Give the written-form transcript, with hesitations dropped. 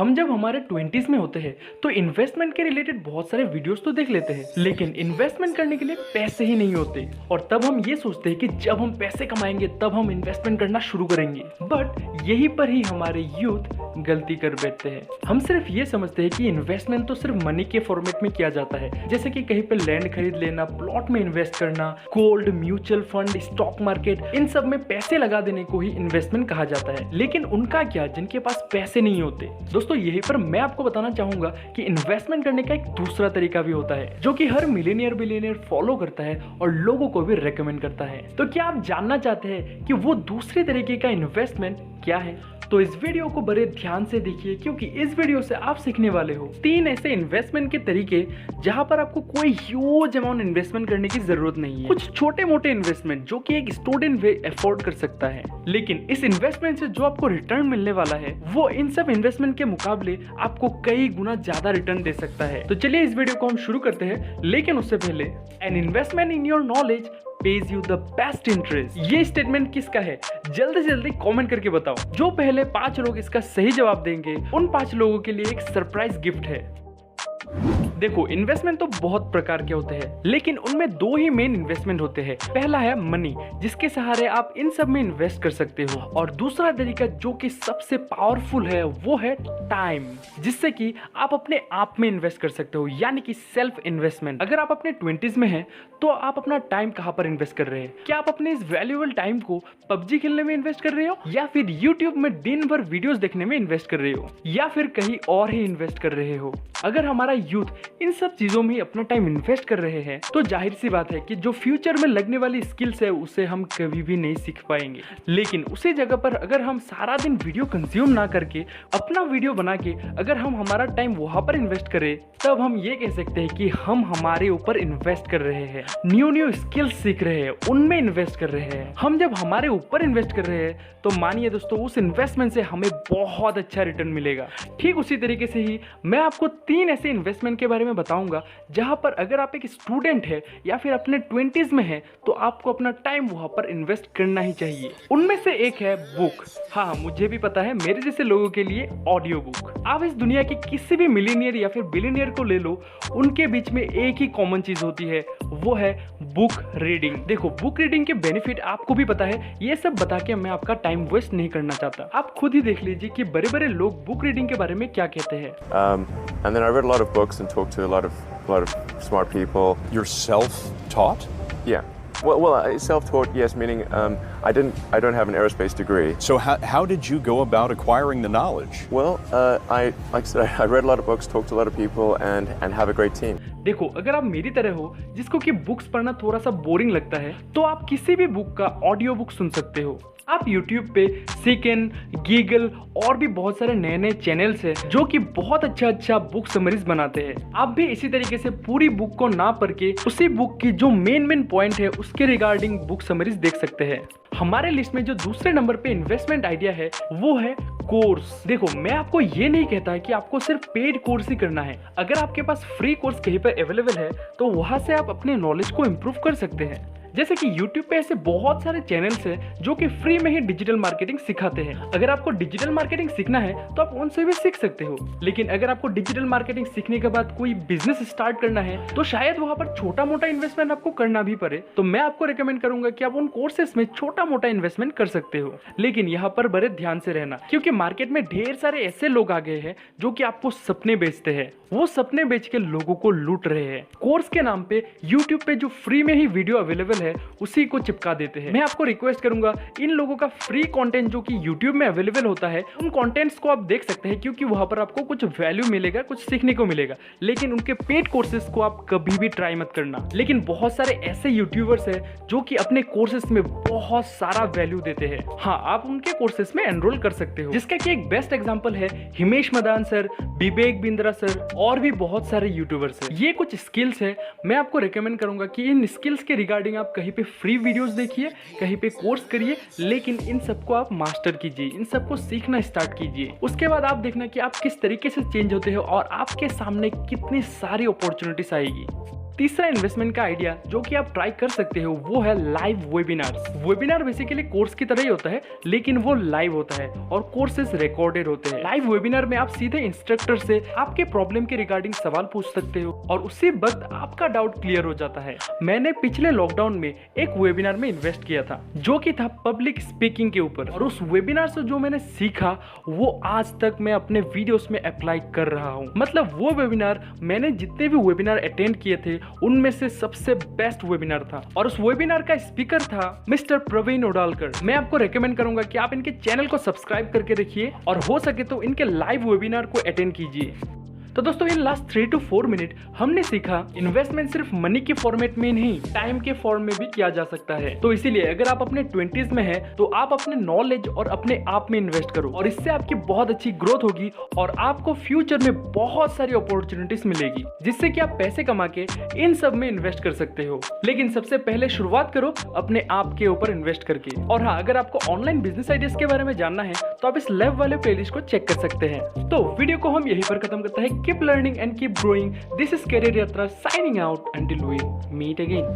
हम जब हमारे 20s में होते हैं तो इन्वेस्टमेंट के रिलेटेड बहुत सारे वीडियोस तो देख लेते हैं, लेकिन इन्वेस्टमेंट करने के लिए पैसे ही नहीं होते और तब हम ये सोचते हैं कि जब हम पैसे कमाएंगे तब हम इन्वेस्टमेंट करना शुरू करेंगे। बट यहीं पर ही हमारे यूथ गलती कर बैठते हैं। हम सिर्फ ये समझते हैं कि इन्वेस्टमेंट तो सिर्फ मनी के फॉर्मेट में किया जाता है, जैसे कि कहीं पे लैंड खरीद लेना, प्लॉट में इन्वेस्ट करना, gold, mutual fund, stock market, इन सब में पैसे लगा देने को ही इन्वेस्टमेंट कहा जाता है। लेकिन उनका क्या जिनके पास पैसे नहीं होते? दोस्तों यहीं पर मैं आपको बताना चाहूंगा कि इन्वेस्टमेंट करने का एक दूसरा तरीका भी होता है जो कि हर मिलियनियर बिलियनियर फॉलो करता है और लोगों को भी रेकमेंड करता है। तो क्या आप जानना चाहते हैं कि वो दूसरे तरीके का इन्वेस्टमेंट क्या है? तो इस वीडियो को बड़े ध्यान से देखिए, क्योंकि इस वीडियो से आप सीखने वाले हो 3 ऐसे इन्वेस्टमेंट के तरीके जहां पर आपको कोई ह्यूज अमाउंट इन्वेस्टमेंट करने की जरूरत नहीं है। कुछ छोटे मोटे इन्वेस्टमेंट जो कि एक स्टूडेंट भी अफोर्ड कर सकता है, लेकिन इस इन्वेस्टमेंट से जो आपको रिटर्न मिलने वाला है वो इन सब इन्वेस्टमेंट के मुकाबले आपको कई गुना ज्यादा रिटर्न दे सकता है। तो चलिए इस वीडियो को हम शुरू करते हैं, लेकिन उससे पहले an investment in your knowledge pays you the best interest। ये स्टेटमेंट किसका है? जल्दी से जल्दी कमेंट करके बताओ। जो पहले 5 लोग इसका सही जवाब देंगे उन 5 लोगों के लिए एक सरप्राइज गिफ्ट है। देखो, इन्वेस्टमेंट तो बहुत प्रकार के होते हैं, लेकिन उनमें 2 ही मेन इन्वेस्टमेंट होते हैं। पहला है मनी, जिसके सहारे आप इन सब में इन्वेस्ट कर सकते हो, और दूसरा तरीका जो कि सबसे पावरफुल है वो है टाइम, जिससे कि आप अपने आप में इन्वेस्ट कर सकते हो, यानी कि सेल्फ इन्वेस्टमेंट। अगर आप अपने 20s में हैं तो आप अपना टाइम कहां पर इन्वेस्ट कर रहे हैं? क्या आप अपने इस वैल्यूएबल टाइम को पबजी खेलने में इन्वेस्ट कर रहे हो, या फिर यूट्यूब में दिन भर वीडियोस देखने में इन्वेस्ट कर रहे हो, या फिर कहीं और ही इन्वेस्ट कर रहे हो? अगर हमारा यूथ इन सब चीजों में अपना टाइम इन्वेस्ट कर रहे हैं तो जाहिर सी बात है कि जो फ्यूचर में लगने वाली स्किल्स है उसे हम कभी भी नहीं सीख पाएंगे। लेकिन उसी जगह पर अगर हम सारा दिन वीडियो कंज्यूम ना करके अपना वीडियो बना के अगर हम हमारा टाइम वहां पर इन्वेस्ट करें, तब हम ये कह सकते हैं कि हम हमारे ऊपर इन्वेस्ट कर रहे हैं, न्यू स्किल्स सीख रहे हैं, उनमें इन्वेस्ट कर रहे हैं। हम जब हमारे ऊपर इन्वेस्ट कर रहे हैं तो मानिए दोस्तों, उस इन्वेस्टमेंट से हमें बहुत अच्छा रिटर्न मिलेगा। ठीक उसी तरीके से ही मैं आपको 3 ऐसे इन्वेस्टमेंट के बारे में बताऊंगा जहां पर अगर आप एक स्टूडेंट है या फिर अपने 20s में है तो आपको अपना टाइम वहां पर इन्वेस्ट करना ही चाहिए। उनमें से एक है बुक। हाँ, मुझे भी पता है, मेरे जैसे लोगों के लिए ऑडियो बुक। आप इस दुनिया के किसी भी मिलियनियर या फिर बिलियनियर को ले लो, उनके बीच में एक ही कॉमन चीज होती है, वो है बुक रीडिंग। देखो, बुक रीडिंग के बेनिफिट आपको भी पता है, ये सब बता के मैं आपका टाइम वेस्ट नहीं करना चाहता। आप खुद ही देख लीजिए कि बड़े बड़े लोग बुक रीडिंग के बारे में क्या कहते हैं। And then I read a lot of books and talked to a lot of smart people. You're self-taught? Yeah. Well, self-taught, yes, meaning I don't have an aerospace degree. So how did you go about acquiring the knowledge? Well, like I said, I read a lot of books, talked to a lot of people, and have a great team. देखो, अगर आप मेरी तरह हो जिसको कि books पढ़ना थोड़ा सा बोरिंग लगता है, तो आप किसी भी बुक का ऑडियो बुक सुन सकते हो। आप YouTube पे सीकन, गीगल और भी बहुत सारे नए नए चैनल्स हैं जो कि बहुत अच्छा बुक समरीज बनाते हैं। आप भी इसी तरीके से पूरी बुक को ना पढ़ के उसी बुक की जो मेन पॉइंट है उसके रिगार्डिंग बुक समरीज देख सकते हैं। हमारे लिस्ट में जो दूसरे नंबर पे इन्वेस्टमेंट आइडिया है वो है कोर्स। देखो, मैं आपको ये नहीं कहता कि आपको सिर्फ पेड कोर्स ही करना है। अगर आपके पास फ्री कोर्स कहीं पर अवेलेबल है तो वहां से आप अपने नॉलेज को इम्प्रूव कर सकते हैं। जैसे कि YouTube पे ऐसे बहुत सारे चैनल्स हैं जो कि फ्री में ही डिजिटल मार्केटिंग सिखाते हैं। अगर आपको डिजिटल मार्केटिंग सीखना है तो आप उनसे भी सीख सकते हो, लेकिन अगर आपको डिजिटल मार्केटिंग सीखने के बाद कोई बिजनेस स्टार्ट करना है तो शायद वहां पर छोटा मोटा इन्वेस्टमेंट आपको करना भी पड़े, तो मैं आपको रिकमेंड करूंगा कि आप उन कोर्सेस में छोटा मोटा इन्वेस्टमेंट कर सकते हो। लेकिन यहाँ पर बड़े ध्यान से रहना, क्योंकि मार्केट में ढेर सारे ऐसे लोग आ गए हैं जो कि आपको सपने बेचते हैं। वो सपने बेच के लोगों को लूट रहे हैं। कोर्स के नाम पे YouTube पे जो फ्री में ही वीडियो अवेलेबल है उसी को चिपका देते हैं। मैं आपको रिक्वेस्ट करूंगा, इन लोगों का फ्री कंटेंट जो कि YouTube में अवेलेबल होता है उन कंटेंट्स को आप देख सकते हैं, क्योंकि वहां पर आपको कुछ वैल्यू मिलेगा, कुछ सीखने को मिलेगा। लेकिन उनके पेड कोर्सेज को आप कभी भी ट्राई मत करना। लेकिन बहुत सारे ऐसे यूट्यूबर्स हैं जो कि अपने कोर्सेज में बहुत सारा वैल्यू देते हैं। हाँ, आप उनके कोर्सेज में एनरोल कर सकते हो, जिसका कि एक बेस्ट एग्जांपल है हिमेश मदान सर, विवेक बिंद्रा सर और भी बहुत सारे यूट्यूबर्स हैं। ये कुछ स्किल्स है, मैं आपको रिकमेंड करूंगा कि इन स्किल्स के रिगार्डिंग आप कहीं पे फ्री वीडियोस देखिए, कहीं पे कोर्स करिए, लेकिन इन सबको आप मास्टर कीजिए, इन सबको सीखना स्टार्ट कीजिए। उसके बाद आप देखना कि आप किस तरीके से चेंज होते हो और आपके सामने कितनी सारी अपॉर्चुनिटीज आएगी। तीसरा इन्वेस्टमेंट का आइडिया जो कि आप ट्राई कर सकते हो वो है live webinars. Webinar basically course की तरह ही होता है, लेकिन वो लाइव होता है और कोर्सेज रिकॉर्डेड होते हैं। लाइव वेबिनार में आप सीधे इंस्ट्रक्टर से आपके प्रॉब्लम के रिगार्डिंग सवाल पूछ सकते हो और उसी वक्त आपका डाउट क्लियर हो जाता है। मैंने पिछले लॉकडाउन में एक वेबिनार में इन्वेस्ट किया था जो कि था पब्लिक स्पीकिंग के ऊपर, और उस वेबिनार से जो मैंने सीखा वो आज तक मैं अपने वीडियोस में अप्लाई कर रहा हूँ। मतलब वो वेबिनार मैंने जितने भी वेबिनार अटेंड किए थे उनमें से सबसे बेस्ट वेबिनार था, और उस वेबिनार का स्पीकर था मिस्टर प्रवीण उडालकर। मैं आपको रेकमेंड करूंगा कि आप इनके चैनल को सब्सक्राइब करके रखिए और हो सके तो इनके लाइव वेबिनार को अटेंड कीजिए। तो दोस्तों इन लास्ट 3 to 4 मिनट हमने सीखा इन्वेस्टमेंट सिर्फ मनी के फॉर्मेट में नहीं, टाइम के फॉर्म में भी किया जा सकता है। तो इसीलिए अगर आप अपने 20s में हैं तो आप अपने नॉलेज और अपने आप में इन्वेस्ट करो, और इससे आपकी बहुत अच्छी ग्रोथ होगी और आपको फ्यूचर में बहुत सारी अपॉर्चुनिटीज मिलेगी जिससे कि आप पैसे कमा के इन सब में इन्वेस्ट कर सकते हो। लेकिन सबसे पहले शुरुआत करो अपने आप के ऊपर इन्वेस्ट करके। और हाँ, अगर आपको ऑनलाइन बिजनेस आइडियाज के बारे में जानना है तो आप इस लेव वाले प्लेलिस्ट को चेक कर सकते हैं। तो वीडियो को हम यहीं पर खत्म करते हैं। Keep learning and keep growing. This is Career Yatra signing out until we meet again.